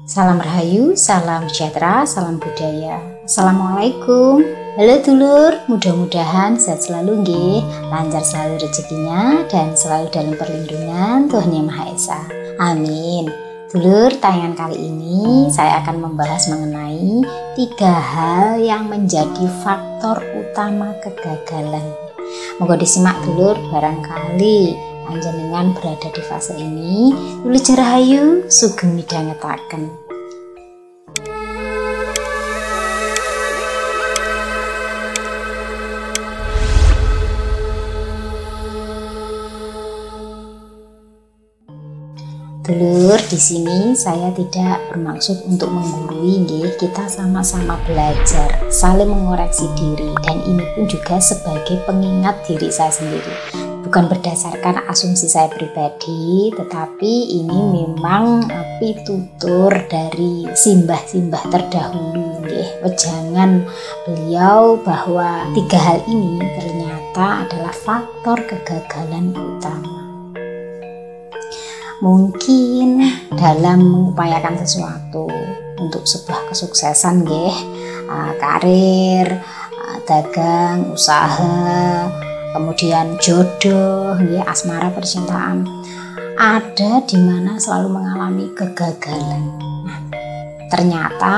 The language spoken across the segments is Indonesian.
Salam Rahayu, salam sejahtera, salam budaya. Assalamualaikum. Halo dulur, mudah-mudahan sehat selalu nggih, lancar selalu rezekinya dan selalu dalam perlindungan Tuhan Yang Maha Esa. Amin. Dulur, tayangan kali ini saya akan membahas mengenai 3 hal yang menjadi faktor utama kegagalan. Moga disimak dulur, barangkali panjenengan berada di fase ini. Wilujeng Rahayu sugeng midhangetaken. Dulur, di sini saya tidak bermaksud untuk menggurui nggih, kita sama-sama belajar, saling mengoreksi diri, dan ini pun juga sebagai pengingat diri saya sendiri. Bukan berdasarkan asumsi saya pribadi, tetapi ini memang pitutur dari simbah-simbah terdahulu nggih. Wejangan beliau bahwa 3 hal ini ternyata adalah faktor kegagalan utama. Mungkin dalam mengupayakan sesuatu untuk sebuah kesuksesan nggih, karir, dagang, usaha, kemudian jodoh nggih, asmara, percintaan, ada di mana selalu mengalami kegagalan. Nah, ternyata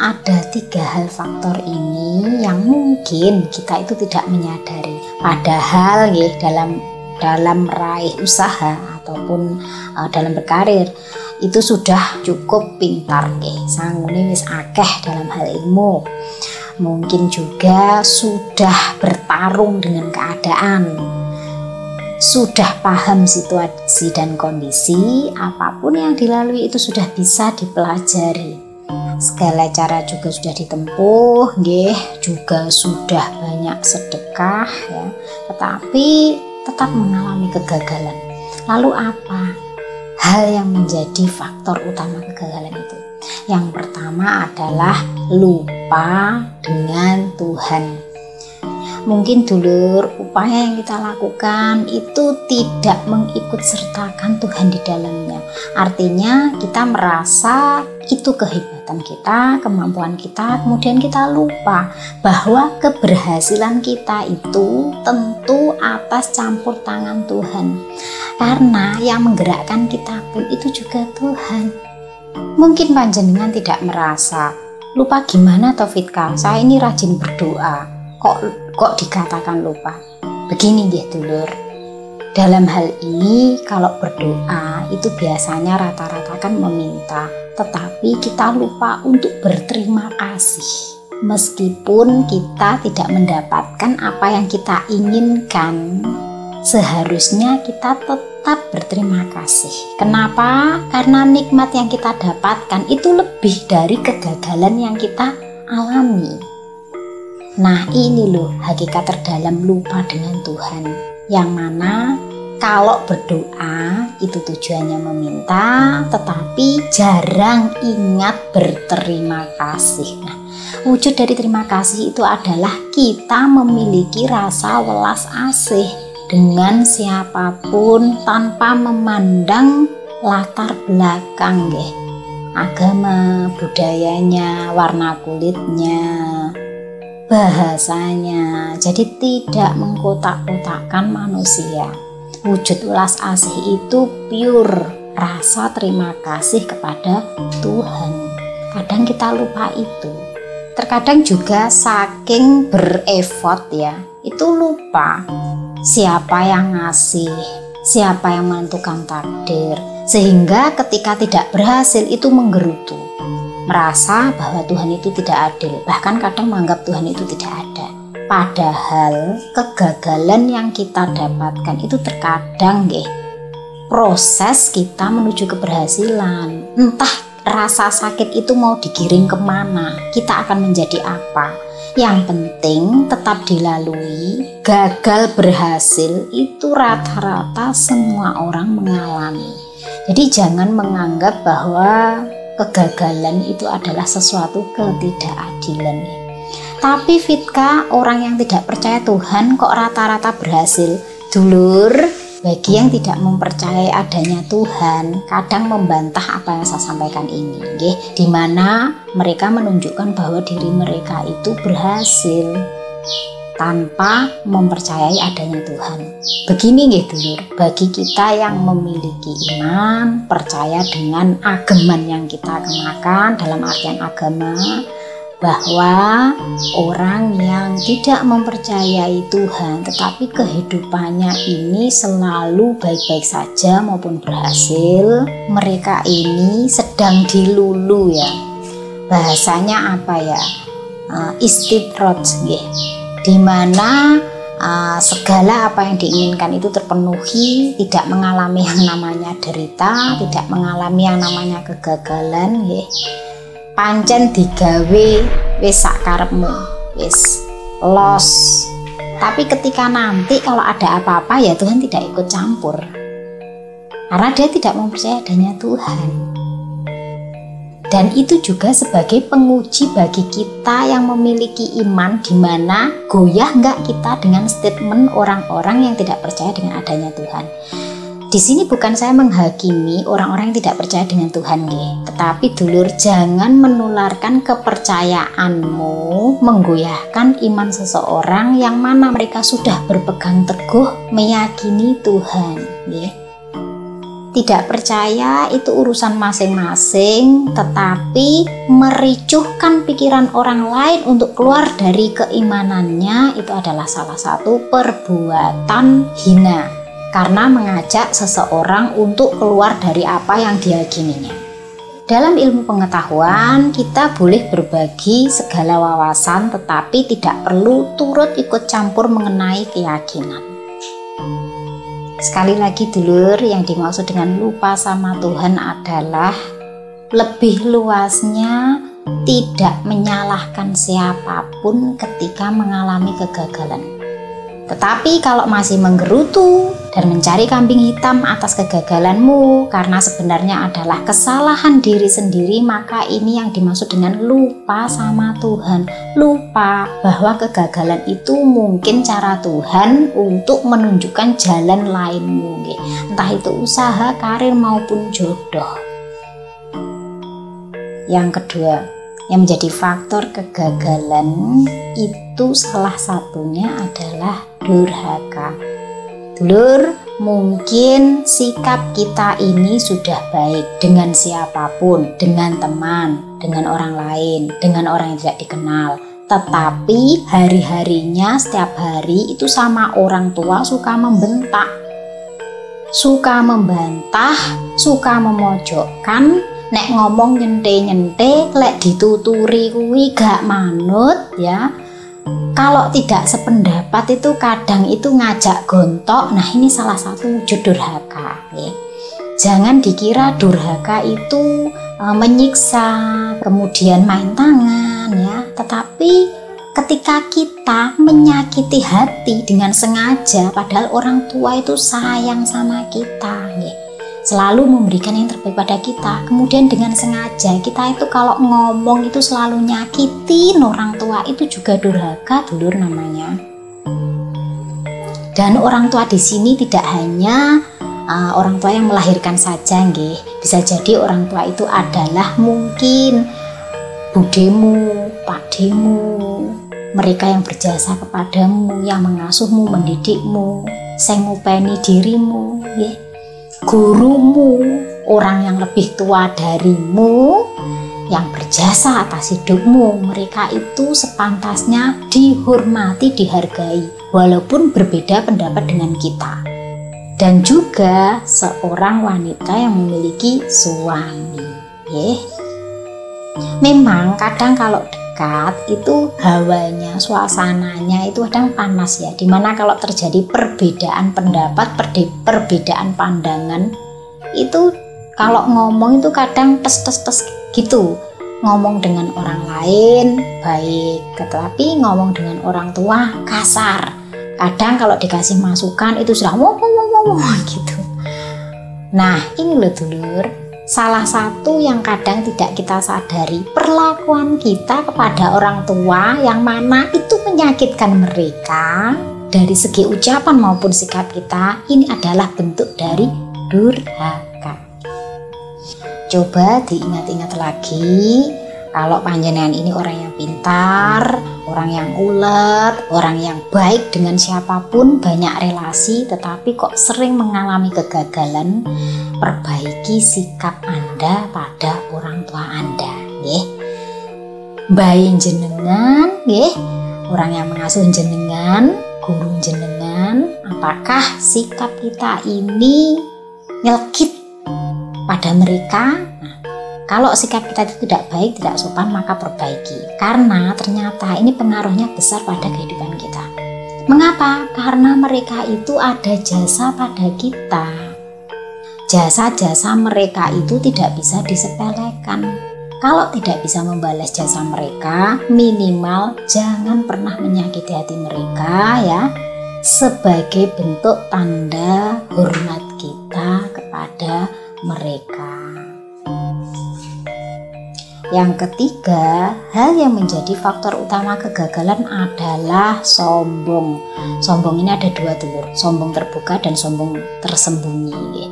ada 3 hal faktor ini yang mungkin kita itu tidak menyadari. Padahal nggih, dalam meraih usaha ataupun dalam berkarir itu sudah cukup pintar nggih, sanggune wis akeh dalam hal ilmu. Mungkin juga sudah bertarung dengan keadaan, sudah paham situasi dan kondisi, apapun yang dilalui itu sudah bisa dipelajari. Segala cara juga sudah ditempuh nggih, juga sudah banyak sedekah ya, tetapi tetap mengalami kegagalan. Lalu apa hal yang menjadi faktor utama kegagalan itu? Yang pertama adalah lupa dengan Tuhan. Mungkin dulur, upaya yang kita lakukan itu tidak mengikut sertakan Tuhan di dalamnya. Artinya kita merasa itu kehebatan kita, kemampuan kita, kemudian kita lupa bahwa keberhasilan kita itu tentu atas campur tangan Tuhan. Karena yang menggerakkan kita pun itu juga Tuhan. Mungkin panjenengan tidak merasa, lupa gimana Taufitka? Saya ini rajin berdoa. Kok dikatakan lupa? Begini nggih dulur, dalam hal ini kalau berdoa itu biasanya rata-rata kan meminta, tetapi kita lupa untuk berterima kasih. Meskipun kita tidak mendapatkan apa yang kita inginkan, seharusnya kita tetap berterima kasih. Kenapa? Karena nikmat yang kita dapatkan itu lebih dari kegagalan yang kita alami. Nah, ini loh hakikat terdalam lupa dengan Tuhan, yang mana kalau berdoa itu tujuannya meminta, tetapi jarang ingat berterima kasih. Nah, wujud dari terima kasih itu adalah kita memiliki rasa welas asih dengan siapapun tanpa memandang latar belakang nggih, agama, budayanya, warna kulitnya, bahasanya. Jadi tidak mengkotak-kotakkan manusia. Wujud welas asih itu pure rasa terima kasih kepada Tuhan. Kadang kita lupa itu. Terkadang juga saking berefort ya, itu lupa siapa yang ngasih, siapa yang menentukan takdir, sehingga ketika tidak berhasil itu menggerutu, merasa bahwa Tuhan itu tidak adil, bahkan kadang menganggap Tuhan itu tidak ada. Padahal kegagalan yang kita dapatkan itu terkadang nggih, proses kita menuju keberhasilan. Entah rasa sakit itu mau digiring kemana, kita akan menjadi apa. Yang penting tetap dilalui. Gagal berhasil itu rata-rata semua orang mengalami. Jadi jangan menganggap bahwa kegagalan itu adalah sesuatu ketidakadilan. Tapi Fitka, orang yang tidak percaya Tuhan kok rata-rata berhasil? Dulur, Bagi yang tidak mempercayai adanya Tuhan, kadang membantah apa yang saya sampaikan ini, di mana mereka menunjukkan bahwa diri mereka itu berhasil tanpa mempercayai adanya Tuhan. Begini nggih dulur, bagi kita yang memiliki iman, percaya dengan ageman yang kita kenakan, dalam artian agama, bahwa orang yang tidak mempercayai Tuhan tetapi kehidupannya ini selalu baik-baik saja maupun berhasil, mereka ini sedang dilulu ya. Bahasanya apa ya? Istidraj nggih. Di mana segala apa yang diinginkan itu terpenuhi, tidak mengalami yang namanya derita, tidak mengalami yang namanya kegagalan, pancen digawe wis sak karepmu, wis los. Tapi ketika nanti kalau ada apa-apa ya Tuhan tidak ikut campur, karena dia tidak mempercayai adanya Tuhan. Dan itu juga sebagai penguji bagi kita yang memiliki iman, di mana goyah nggak kita dengan statement orang-orang yang tidak percaya dengan adanya Tuhan. Di sini bukan saya menghakimi orang-orang yang tidak percaya dengan Tuhan, tetapi dulur, jangan menularkan kepercayaanmu, menggoyahkan iman seseorang yang mana mereka sudah berpegang teguh meyakini Tuhan. Tidak percaya itu urusan masing-masing, tetapi mericuhkan pikiran orang lain untuk keluar dari keimanannya itu adalah salah satu perbuatan hina, karena mengajak seseorang untuk keluar dari apa yang diyakininya. Dalam ilmu pengetahuan kita boleh berbagi segala wawasan, tetapi tidak perlu turut ikut campur mengenai keyakinan. Sekali lagi dulur, yang dimaksud dengan lupa sama Tuhan adalah lebih luasnya tidak menyalahkan siapapun ketika mengalami kegagalan. Tetapi kalau masih menggerutu dan mencari kambing hitam atas kegagalanmu karena sebenarnya adalah kesalahan diri sendiri, maka ini yang dimaksud dengan lupa sama Tuhan. Lupa bahwa kegagalan itu mungkin cara Tuhan untuk menunjukkan jalan lainmu, entah itu usaha, karir maupun jodoh. Yang kedua, yang menjadi faktor kegagalan itu salah satunya adalah durhaka. Dulur, mungkin sikap kita ini sudah baik dengan siapapun, dengan teman, dengan orang lain, dengan orang yang tidak dikenal. Tetapi hari-harinya, setiap hari itu sama orang tua suka membentak, suka membantah, suka memojokkan. Nek ngomong nyente-nyente, lek dituturi kuwi gak manut ya. Kalau tidak sependapat itu kadang itu ngajak gontok. Nah, ini salah satu wujud durhaka ya. Jangan dikira durhaka itu menyiksa, kemudian main tangan ya. Tetapi ketika kita menyakiti hati dengan sengaja, padahal orang tua itu sayang sama kita ya, selalu memberikan yang terbaik pada kita, kemudian dengan sengaja kita itu kalau ngomong itu selalu nyakitin orang tua, itu juga durhaka dulur namanya. Dan orang tua di sini tidak hanya orang tua yang melahirkan saja, bisa jadi orang tua itu adalah mungkin budemu, pakdemu, mereka yang berjasa kepadamu, yang mengasuhmu, mendidikmu, sing ngupeni dirimu, gurumu, orang yang lebih tua darimu yang berjasa atas hidupmu. Mereka itu sepantasnya dihormati, dihargai walaupun berbeda pendapat dengan kita. Dan juga seorang wanita yang memiliki suami, memang kadang kalau dekat itu hawanya, suasananya itu kadang panas ya, dimana kalau terjadi perbedaan pendapat, perbedaan pandangan itu kalau ngomong itu kadang tes gitu, ngomong dengan orang lain baik, tetapi ngomong dengan orang tua kasar. Kadang kalau dikasih masukan itu sudah ngomong gitu. Nah, ini loh dulur, salah satu yang kadang tidak kita sadari, perlakuan kita kepada orang tua yang mana itu menyakitkan mereka, dari segi ucapan maupun sikap kita, ini adalah bentuk dari durhaka. Coba diingat-ingat lagi, kalau panjenengan ini orang yang pintar, orang yang ulet, orang yang baik dengan siapapun, banyak relasi, tetapi kok sering mengalami kegagalan, perbaiki sikap Anda pada orang tua Anda, nggih. Bayi jenengan, nggih, orang yang mengasuh jenengan, guru jenengan, apakah sikap kita ini nyelkit pada mereka? Kalau sikap kita itu tidak baik, tidak sopan, maka perbaiki. Karena ternyata ini pengaruhnya besar pada kehidupan kita. Mengapa? Karena mereka itu ada jasa pada kita. Jasa-jasa mereka itu tidak bisa disepelekan. Kalau tidak bisa membalas jasa mereka, minimal jangan pernah menyakiti hati mereka ya. Sebagai bentuk tanda hormat kita kepada mereka. Yang ketiga, hal yang menjadi faktor utama kegagalan adalah sombong. Sombong ini ada dua dulur, sombong terbuka dan sombong tersembunyi.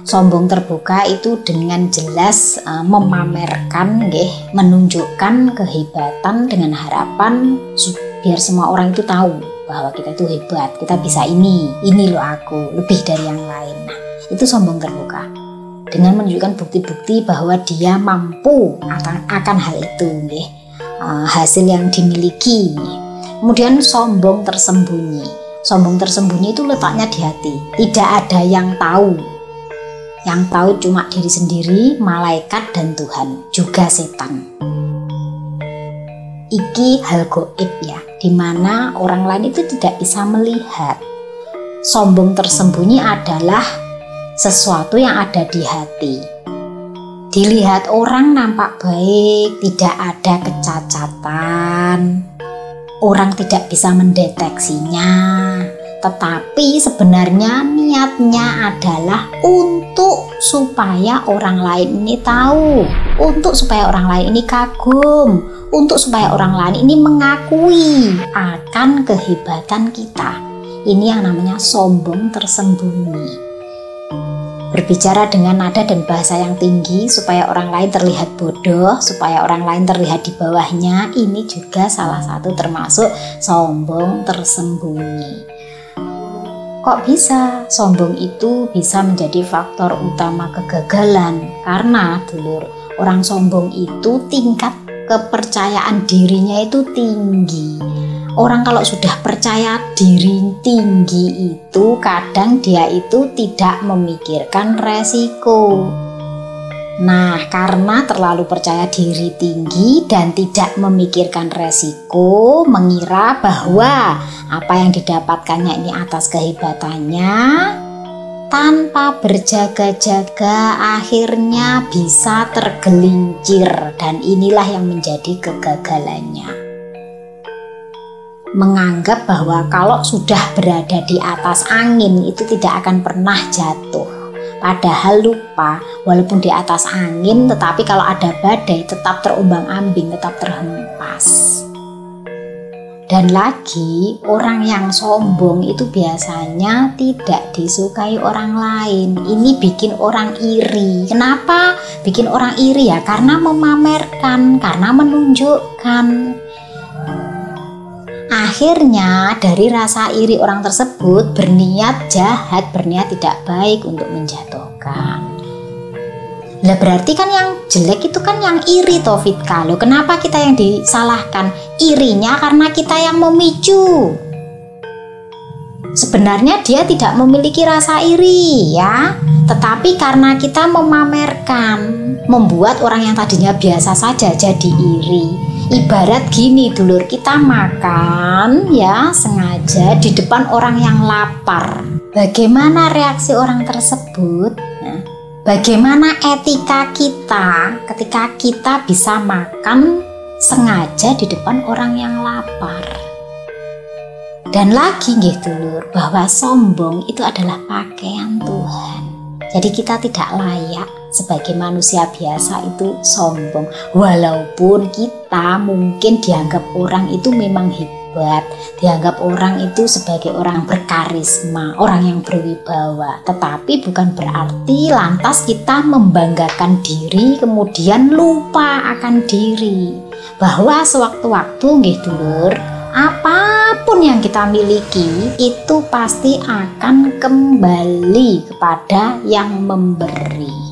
Sombong terbuka itu dengan jelas memamerkan, menunjukkan kehebatan dengan harapan biar semua orang itu tahu bahwa kita itu hebat, kita bisa ini loh aku, lebih dari yang lain. Nah, itu sombong terbuka. Dengan menunjukkan bukti-bukti bahwa dia mampu akan hal itu, hasil yang dimiliki. Kemudian sombong tersembunyi. Sombong tersembunyi itu letaknya di hati. Tidak ada yang tahu. Yang tahu cuma diri sendiri, malaikat dan Tuhan, juga setan. Iki hal goib ya, dimana orang lain itu tidak bisa melihat. Sombong tersembunyi adalah sesuatu yang ada di hati. Dilihat orang nampak baik, tidak ada kecacatan. Orang tidak bisa mendeteksinya. Tetapi sebenarnya niatnya adalah untuk supaya orang lain ini tahu, untuk supaya orang lain ini kagum, untuk supaya orang lain ini mengakui akan kehebatan kita. Ini yang namanya sombong tersembunyi. Berbicara dengan nada dan bahasa yang tinggi supaya orang lain terlihat bodoh, supaya orang lain terlihat di bawahnya, ini juga salah satu termasuk sombong tersembunyi. Kok bisa? Sombong itu bisa menjadi faktor utama kegagalan karena dulur, orang sombong itu tingkat kepercayaan dirinya itu tinggi. Orang kalau sudah percaya diri tinggi itu kadang dia itu tidak memikirkan resiko. Nah, karena terlalu percaya diri tinggi dan tidak memikirkan resiko, mengira bahwa apa yang didapatkannya ini atas kehebatannya, tanpa berjaga-jaga akhirnya bisa tergelincir, dan inilah yang menjadi kegagalannya. Menganggap bahwa kalau sudah berada di atas angin itu tidak akan pernah jatuh. Padahal lupa, walaupun di atas angin tetapi kalau ada badai tetap terombang-ambing, tetap terhempas. Dan lagi, orang yang sombong itu biasanya tidak disukai orang lain. Ini bikin orang iri. Kenapa bikin orang iri ya? Karena memamerkan, karena menunjukkan. Akhirnya dari rasa iri orang tersebut berniat jahat, berniat tidak baik untuk menjatuhkan. Lah berarti kan yang jelek itu kan yang iri Taufik. Kalau kenapa kita yang disalahkan? Irinya karena kita yang memicu. Sebenarnya dia tidak memiliki rasa iri ya, tetapi karena kita memamerkan, membuat orang yang tadinya biasa saja jadi iri. Ibarat gini dulur, kita makan ya sengaja di depan orang yang lapar. Bagaimana reaksi orang tersebut? Nah, bagaimana etika kita ketika kita bisa makan sengaja di depan orang yang lapar? Dan lagi nggih dulur, bahwa sombong itu adalah pakaian Tuhan. Jadi kita tidak layak sebagai manusia biasa itu sombong. Walaupun kita mungkin dianggap orang itu memang hebat, hebat, dianggap orang itu sebagai orang berkarisma, orang yang berwibawa. Tetapi bukan berarti lantas kita membanggakan diri kemudian lupa akan diri. Bahwa sewaktu-waktu nggih dulur, apapun yang kita miliki itu pasti akan kembali kepada yang memberi.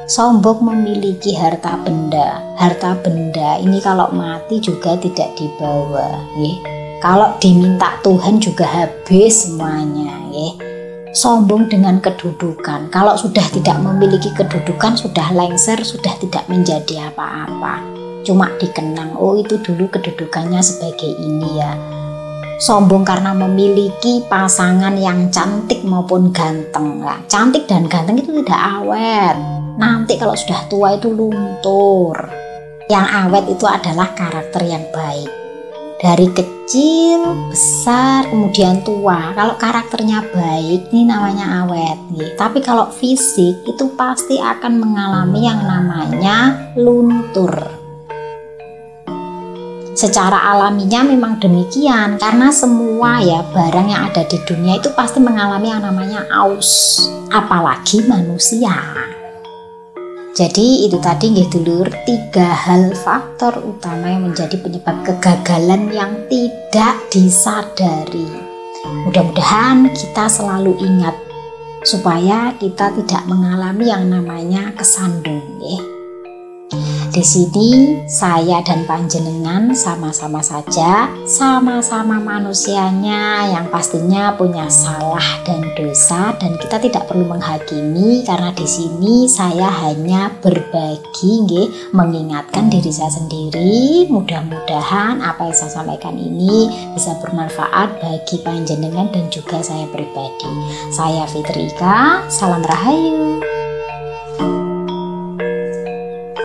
Sombong memiliki harta benda. Harta benda ini kalau mati juga tidak dibawa, ya. Kalau diminta Tuhan juga habis semuanya, ya. Sombong dengan kedudukan. Kalau sudah tidak memiliki kedudukan, sudah lengser, sudah tidak menjadi apa-apa. Cuma dikenang, oh itu dulu kedudukannya sebagai ini ya. Sombong karena memiliki pasangan yang cantik maupun ganteng. Nah, cantik dan ganteng itu tidak awet. Nanti kalau sudah tua itu luntur. Yang awet itu adalah karakter yang baik. Dari kecil, besar, kemudian tua. Kalau karakternya baik, ini namanya awet. Tapi kalau fisik itu pasti akan mengalami yang namanya luntur. Secara alaminya memang demikian, karena semua ya barang yang ada di dunia itu pasti mengalami yang namanya aus, apalagi manusia. Jadi itu tadi nggih dulur, 3 hal faktor utama yang menjadi penyebab kegagalan yang tidak disadari. Mudah-mudahan kita selalu ingat supaya kita tidak mengalami yang namanya kesandung, ya. Di sini saya dan panjenengan sama-sama saja, sama-sama manusianya yang pastinya punya salah dan dosa, dan kita tidak perlu menghakimi karena di sini saya hanya berbagi, nggih, mengingatkan diri saya sendiri. Mudah-mudahan apa yang saya sampaikan ini bisa bermanfaat bagi panjenengan dan juga saya pribadi. Saya Fitrika, salam rahayu.